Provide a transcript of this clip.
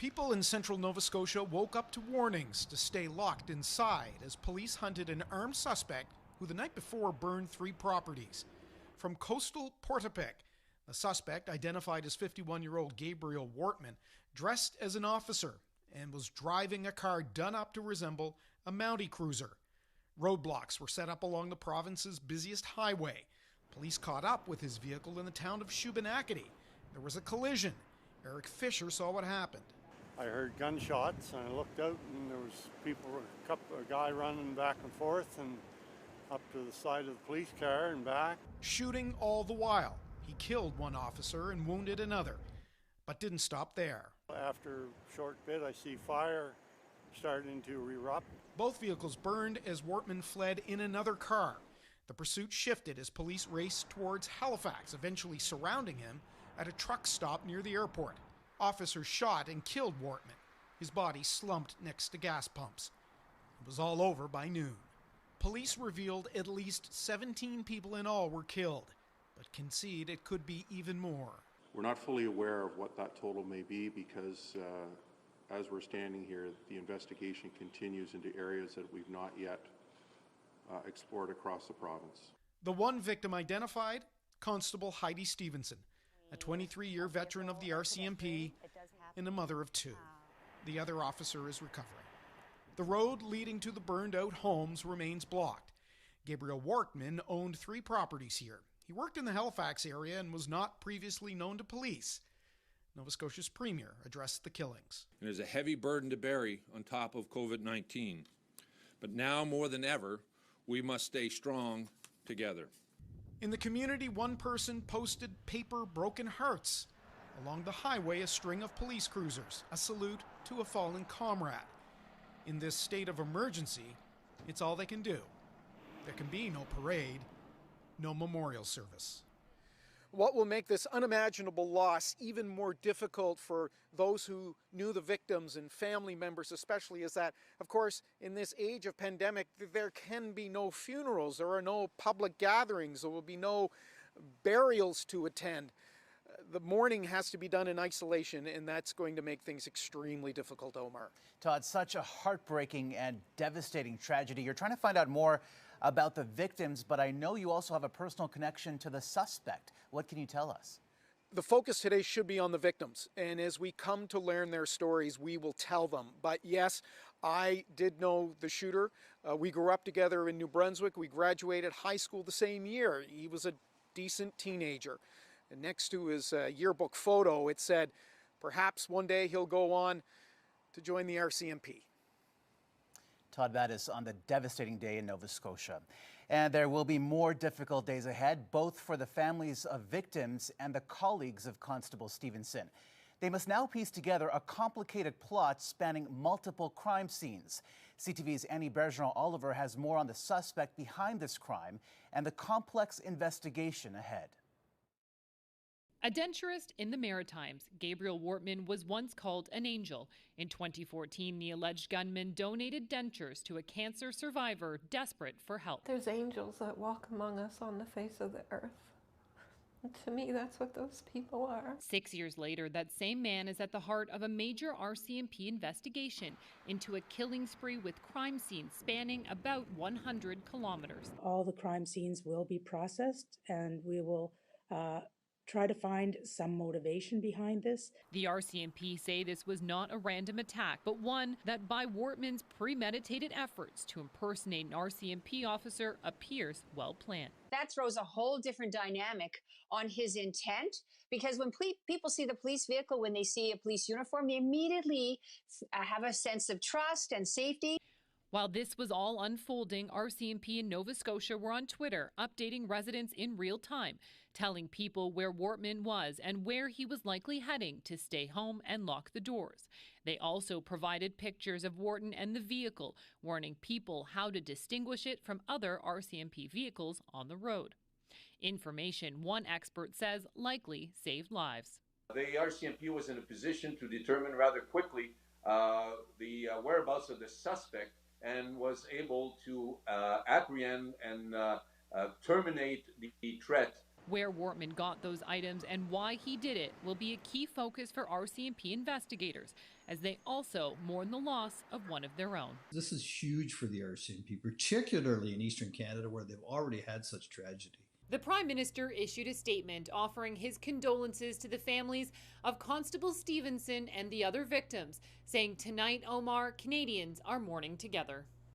People in central Nova Scotia woke up to warnings to stay locked inside as police hunted an armed suspect who the night before burned 3 properties. From coastal Portapic, the suspect, identified as 51-year-old Gabriel Wortman, dressed as an officer and was driving a car done up to resemble a Mountie cruiser. Roadblocks were set up along the province's busiest highway. Police caught up with his vehicle in the town of Shubenacadie. There was a collision. Eric Fisher saw what happened. I heard gunshots and I looked out and there was a guy running back and forth and up to the side of the police car and back. Shooting all the while. He killed one officer and wounded another, but didn't stop there. After a short bit, I see fire starting to erupt. Both vehicles burned as Wortman fled in another car. The pursuit shifted as police raced towards Halifax, eventually surrounding him at a truck stop near the airport. Officers shot and killed Wortman. His body slumped next to gas pumps. It was all over by noon. Police revealed at least 17 people in all were killed, but concede it could be even more. We're not fully aware of what that total may be because as we're standing here, the investigation continues into areas that we've not yet explored across the province. The one victim identified, Constable Heidi Stevenson, a 23-year veteran of the RCMP and a mother of 2. The other officer is recovering. The road leading to the burned-out homes remains blocked. Gabriel Wortman owned 3 properties here. He worked in the Halifax area and was not previously known to police. Nova Scotia's premier addressed the killings. It is a heavy burden to bear on top of COVID-19. But now more than ever, we must stay strong together. In the community, one person posted paper broken hearts. Along the highway, a string of police cruisers, a salute to a fallen comrade. In this state of emergency, it's all they can do. There can be no parade, no memorial service. What will make this unimaginable loss even more difficult for those who knew the victims and family members especially is that, of course, in this age of pandemic, there can be no funerals, there are no public gatherings, there will be no burials to attend. The mourning has to be done in isolation, and that's going to make things extremely difficult, Omar. Todd, such a heartbreaking and devastating tragedy. You're trying to find out more about the victims, but I know you also have a personal connection to the suspect. What can you tell us? The focus today should be on the victims, and as we come to learn their stories, we will tell them. But yes, I did know the shooter. We grew up together in New Brunswick. We graduated high school the same year. He was a decent teenager. And next to his yearbook photo, it said, perhaps one day he'll go on to join the RCMP. Todd Battis on the devastating day in Nova Scotia. And there will be more difficult days ahead, both for the families of victims and the colleagues of Constable Stevenson. They must now piece together a complicated plot spanning multiple crime scenes. CTV's Annie Bergeron-Oliver has more on the suspect behind this crime and the complex investigation ahead. A denturist in the Maritimes, Gabriel Wortman was once called an angel. In 2014, the alleged gunman donated dentures to a cancer survivor desperate for help. There's angels that walk among us on the face of the earth. And to me, that's what those people are. 6 years later, that same man is at the heart of a major RCMP investigation into a killing spree with crime scenes spanning about 100 kilometers. All the crime scenes will be processed, and we will try to find some motivation behind this. The RCMP say this was not a random attack, but one that by Wortman's premeditated efforts to impersonate an RCMP officer appears well planned. That throws a whole different dynamic on his intent, because when people see the police vehicle, when they see a police uniform, they immediately have a sense of trust and safety. While this was all unfolding, RCMP in Nova Scotia were on Twitter updating residents in real time, telling people where Wortman was and where he was likely heading to stay home and lock the doors. They also provided pictures of Wortman and the vehicle, warning people how to distinguish it from other RCMP vehicles on the road. Information, one expert says, likely saved lives. The RCMP was in a position to determine rather quickly the whereabouts of the suspect and was able to apprehend and terminate the threat Where Wortman got those items and why he did it will be a key focus for RCMP investigators, as they also mourn the loss of one of their own. This is huge for the RCMP, particularly in Eastern Canada, where they've already had such tragedy. The Prime Minister issued a statement offering his condolences to the families of Constable Stevenson and the other victims, saying, "Tonight, Omar, Canadians are mourning together."